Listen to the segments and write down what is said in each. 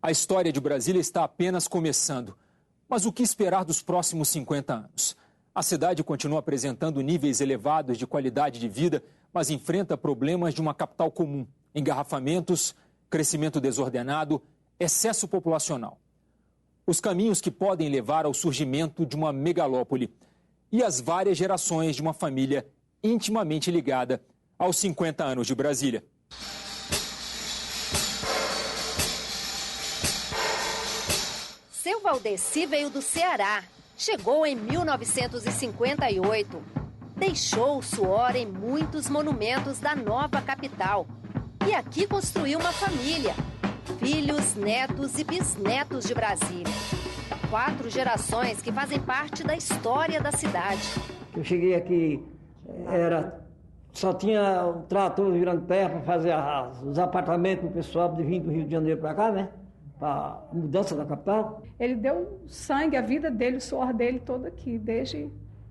A história de Brasília está apenas começando. Mas o que esperar dos próximos 50 anos? A cidade continua apresentando níveis elevados de qualidade de vida, mas enfrenta problemas de uma capital comum: engarrafamentos, crescimento desordenado, excesso populacional. Os caminhos que podem levar ao surgimento de uma megalópole e as várias gerações de uma família intimamente ligada aos 50 anos de Brasília. Seu Valdeci veio do Ceará. Chegou em 1958. Deixou o suor em muitos monumentos da nova capital. E aqui construiu uma família. Filhos, netos e bisnetos de Brasília. 4 gerações que fazem parte da história da cidade. Eu cheguei aqui, só tinha o trator virando terra para fazer os apartamentos do pessoal de vir do Rio de Janeiro para cá, né? Para a mudança da capital. Ele deu sangue, a vida dele, o suor dele todo aqui,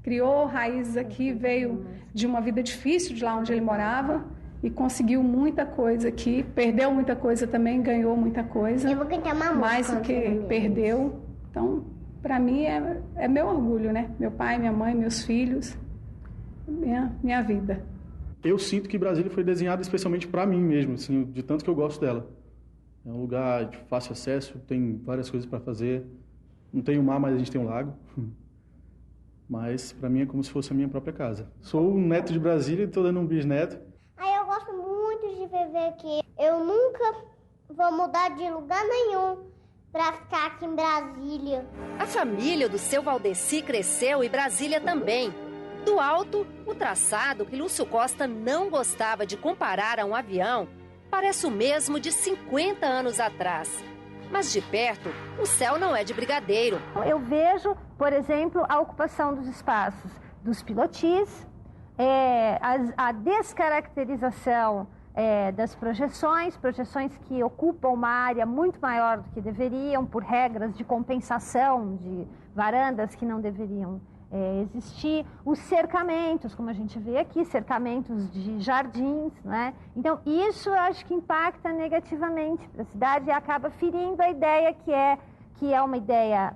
criou raízes aqui, veio de uma vida difícil de lá onde ele morava e conseguiu muita coisa aqui, perdeu muita coisa também, ganhou muita coisa, eu vou cantar uma música, mais do que perdeu. Então, para mim é meu orgulho, né? Meu pai, minha mãe, meus filhos, minha vida. Eu sinto que Brasília foi desenhada especialmente para mim mesmo, assim, de tanto que eu gosto dela. É um lugar de fácil acesso, tem várias coisas para fazer. Não tem o mar, mas a gente tem um lago. Mas para mim é como se fosse a minha própria casa. Sou um neto de Brasília e estou dando um bisneto. Eu gosto muito de viver aqui. Eu nunca vou mudar de lugar nenhum para ficar aqui em Brasília. A família do seu Valdeci cresceu e Brasília também. Do alto, o traçado que Lúcio Costa não gostava de comparar a um avião parece o mesmo de 50 anos atrás. Mas de perto, o céu não é de brigadeiro. Eu vejo, por exemplo, a ocupação dos espaços dos pilotis, a descaracterização das projeções que ocupam uma área muito maior do que deveriam, por regras de compensação de varandas que não deveriam existir, os cercamentos, como a gente vê aqui, cercamentos de jardins, né? Então, isso eu acho que impacta negativamente para a cidade e acaba ferindo a ideia que é uma ideia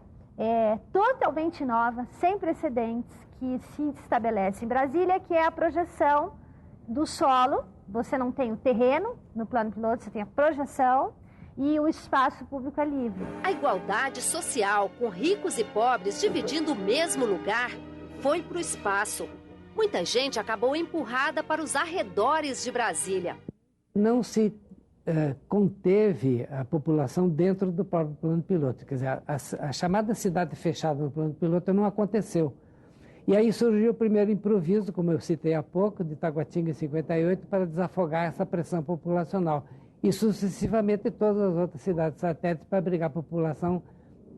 totalmente nova, sem precedentes, que se estabelece em Brasília, que é a projeção do solo. Você não tem o terreno no plano piloto, você tem a projeção e o espaço público é livre. A igualdade social, com ricos e pobres dividindo o mesmo lugar, foi para o espaço. Muita gente acabou empurrada para os arredores de Brasília. Não se conteve a população dentro do próprio plano piloto. Quer dizer, a chamada cidade fechada no plano piloto não aconteceu. E aí surgiu o primeiro improviso, como eu citei há pouco, de Taguatinga em 58, para desafogar essa pressão populacional. E sucessivamente todas as outras cidades satélites para abrigar a população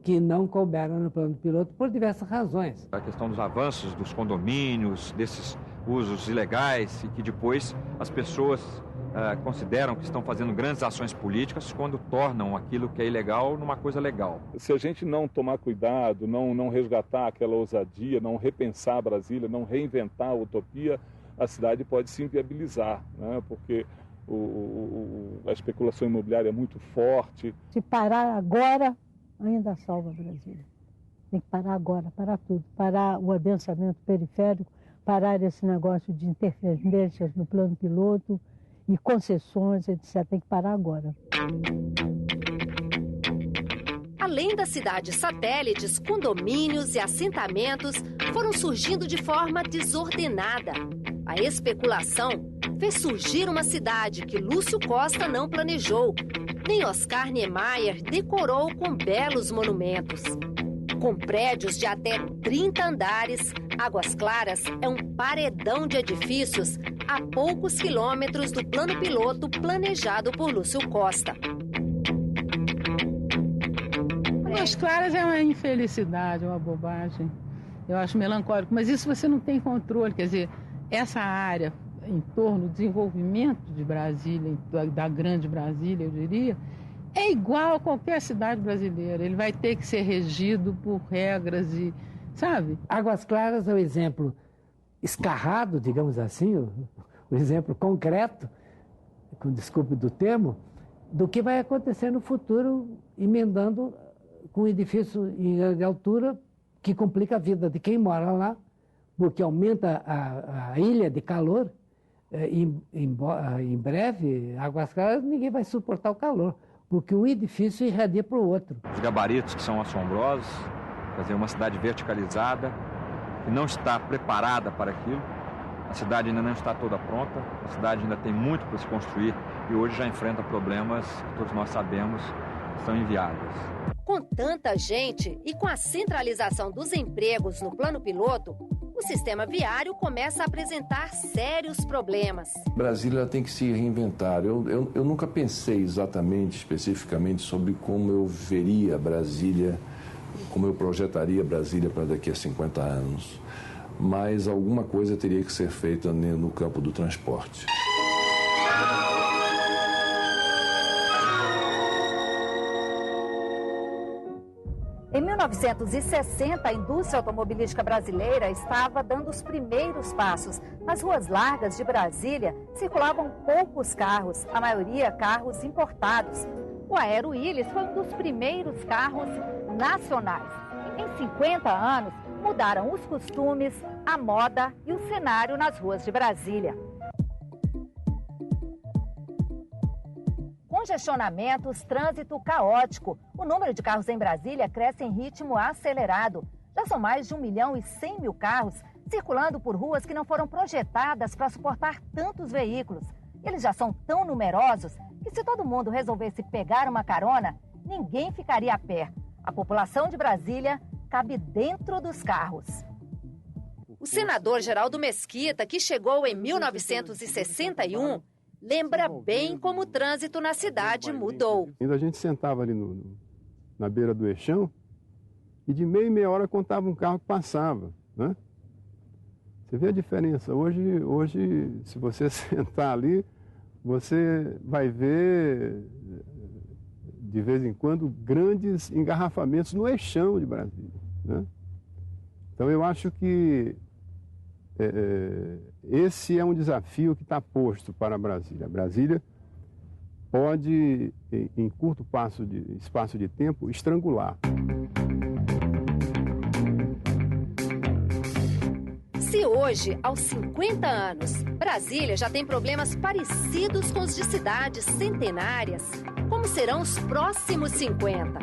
que não couberam no plano piloto por diversas razões. A questão dos avanços dos condomínios, desses usos ilegais e que depois as pessoas consideram que estão fazendo grandes ações políticas quando tornam aquilo que é ilegal numa coisa legal. Se a gente não tomar cuidado, não resgatar aquela ousadia, não repensar Brasília, não reinventar a utopia, a cidade pode se inviabilizar, né? Porque a especulação imobiliária é muito forte. Se parar agora, ainda salva Brasília. Tem que parar agora, parar tudo. Parar o adensamento periférico, parar esse negócio de interferências no plano piloto e concessões, etc. Tem que parar agora. Além das cidades satélites, condomínios e assentamentos foram surgindo de forma desordenada. A especulação fez surgir uma cidade que Lúcio Costa não planejou, nem Oscar Niemeyer decorou com belos monumentos. Com prédios de até 30 andares, Águas Claras é um paredão de edifícios a poucos quilômetros do plano piloto planejado por Lúcio Costa. Águas Claras é uma infelicidade, uma bobagem. Eu acho melancólico, mas isso você não tem controle. Quer dizer, essa área em torno do desenvolvimento de Brasília, da grande Brasília, eu diria, é igual a qualquer cidade brasileira. Ele vai ter que ser regido por regras e, sabe? Águas Claras é o exemplo escarrado, digamos assim, o exemplo concreto, com desculpe do termo, do que vai acontecer no futuro, emendando com um edifício em grande altura, que complica a vida de quem mora lá, porque aumenta a ilha de calor. Em breve, Águas Claras, ninguém vai suportar o calor, porque um edifício irradia para o outro. Os gabaritos que são assombrosos, quer dizer, uma cidade verticalizada, que não está preparada para aquilo. A cidade ainda não está toda pronta, a cidade ainda tem muito para se construir e hoje já enfrenta problemas que todos nós sabemos que são inviáveis. Com tanta gente e com a centralização dos empregos no plano piloto, o sistema viário começa a apresentar sérios problemas. Brasília tem que se reinventar. Eu nunca pensei exatamente, especificamente, sobre como eu veria Brasília, como eu projetaria Brasília para daqui a 50 anos. Mas alguma coisa teria que ser feita no campo do transporte. Em 1960, a indústria automobilística brasileira estava dando os primeiros passos. Nas ruas largas de Brasília, circulavam poucos carros, a maioria carros importados. O Aero Willys foi um dos primeiros carros nacionais. Em 50 anos, mudaram os costumes, a moda e o cenário nas ruas de Brasília. Congestionamentos, trânsito caótico. O número de carros em Brasília cresce em ritmo acelerado. Já são mais de 1.100.000 carros circulando por ruas que não foram projetadas para suportar tantos veículos. Eles já são tão numerosos que, se todo mundo resolvesse pegar uma carona, ninguém ficaria a pé. A população de Brasília cabe dentro dos carros. O senador Geraldo Mesquita, que chegou em 1961, lembra bem como o trânsito na cidade mudou. A gente sentava ali na beira do eixão e de meia em meia hora contava um carro que passava, né? Você vê a diferença. Hoje, se você sentar ali, você vai ver, de vez em quando, grandes engarrafamentos no eixão de Brasília, né? Então, eu acho que esse é um desafio que está posto para Brasília. Brasília pode, em curto espaço de tempo, estrangular. Se hoje, aos 50 anos, Brasília já tem problemas parecidos com os de cidades centenárias, como serão os próximos 50?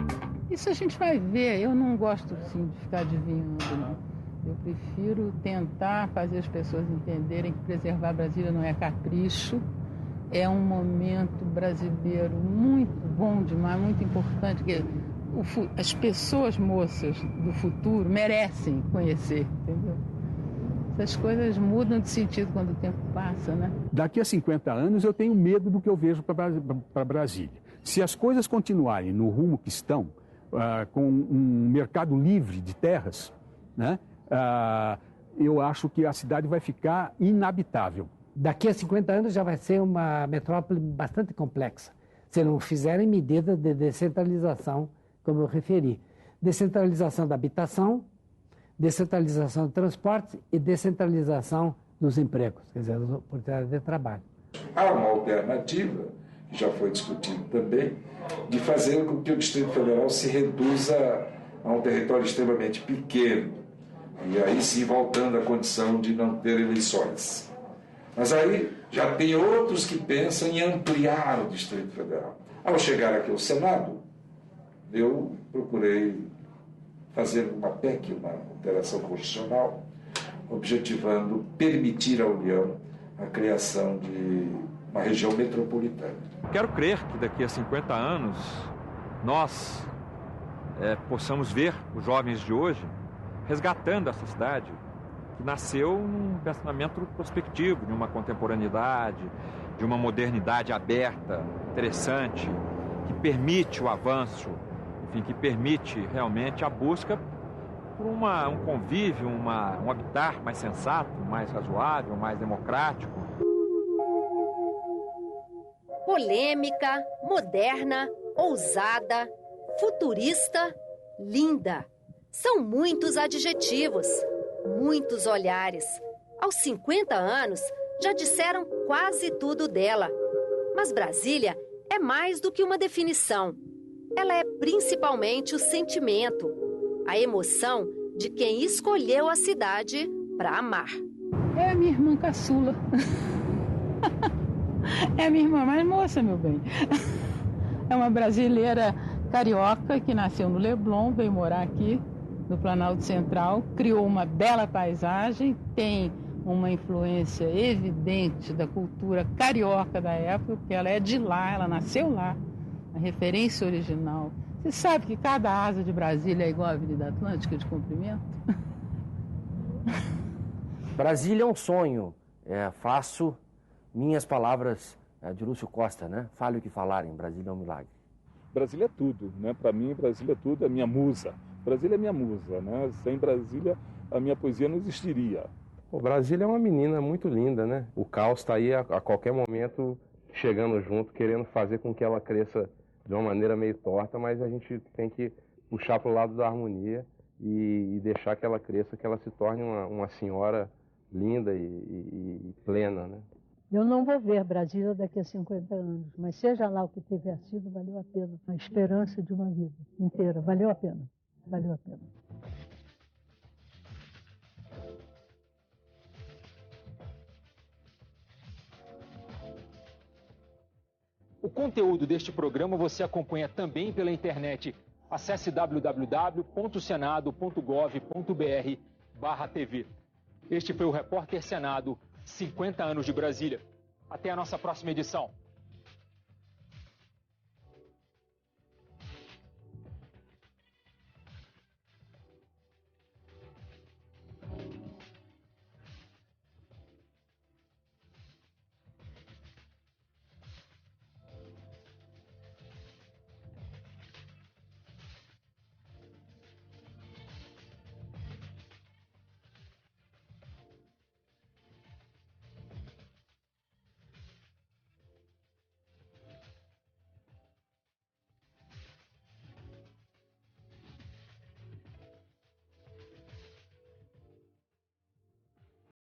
Isso a gente vai ver. Eu não gosto, sim, de ficar adivinhando, não. Eu prefiro tentar fazer as pessoas entenderem que preservar Brasília não é capricho, é um momento brasileiro muito bom demais, muito importante, que as pessoas moças do futuro merecem conhecer, entendeu? Essas coisas mudam de sentido quando o tempo passa, né? Daqui a 50 anos eu tenho medo do que eu vejo para Brasília. Se as coisas continuarem no rumo que estão, com um mercado livre de terras, né? Eu acho que a cidade vai ficar inabitável. Daqui a 50 anos já vai ser uma metrópole bastante complexa, se não fizerem medidas de descentralização, como eu referi. Descentralização da habitação, descentralização do transporte e descentralização dos empregos, quer dizer, das oportunidades de trabalho. Há uma alternativa, que já foi discutida também, de fazer com que o Distrito Federal se reduza a um território extremamente pequeno. E aí sim voltando à condição de não ter eleições. Mas aí já tem outros que pensam em ampliar o Distrito Federal. Ao chegar aqui ao Senado, eu procurei fazer uma PEC, uma alteração constitucional, objetivando permitir à União a criação de uma região metropolitana. Quero crer que daqui a 50 anos nós possamos ver os jovens de hoje resgatando essa cidade que nasceu num pensamento prospectivo, de uma contemporaneidade, de uma modernidade aberta, interessante, que permite o avanço, enfim, que permite realmente a busca por um convívio, um habitat mais sensato, mais razoável, mais democrático. Polêmica, moderna, ousada, futurista, linda. São muitos adjetivos, muitos olhares. Aos 50 anos, já disseram quase tudo dela. Mas Brasília é mais do que uma definição. Ela é principalmente o sentimento, a emoção de quem escolheu a cidade para amar. É a minha irmã caçula. É a minha irmã mais moça, meu bem. É uma brasileira carioca que nasceu no Leblon, veio morar aqui no Planalto Central, criou uma bela paisagem, tem uma influência evidente da cultura carioca da época, porque ela é de lá, ela nasceu lá, a referência original. Você sabe que cada asa de Brasília é igual à Avenida Atlântica de comprimento? Brasília é um sonho. Faço minhas palavras de Lúcio Costa, né? Fale o que falarem, Brasília é um milagre. Brasília é tudo, né? Para mim, Brasília é tudo, é minha musa. Brasília é minha musa, né? Sem Brasília, a minha poesia não existiria. O Brasília é uma menina muito linda, né? O caos está aí a qualquer momento chegando junto, querendo fazer com que ela cresça de uma maneira meio torta, mas a gente tem que puxar para o lado da harmonia e deixar que ela cresça, que ela se torne uma senhora linda e plena, né? Eu não vou ver Brasília daqui a 50 anos, mas seja lá o que tiver sido, valeu a pena. A esperança de uma vida inteira, valeu a pena, valeu a pena. O conteúdo deste programa você acompanha também pela internet. Acesse www.senado.gov.br/TV. Este foi o Repórter Senado, 50 anos de Brasília. Até a nossa próxima edição.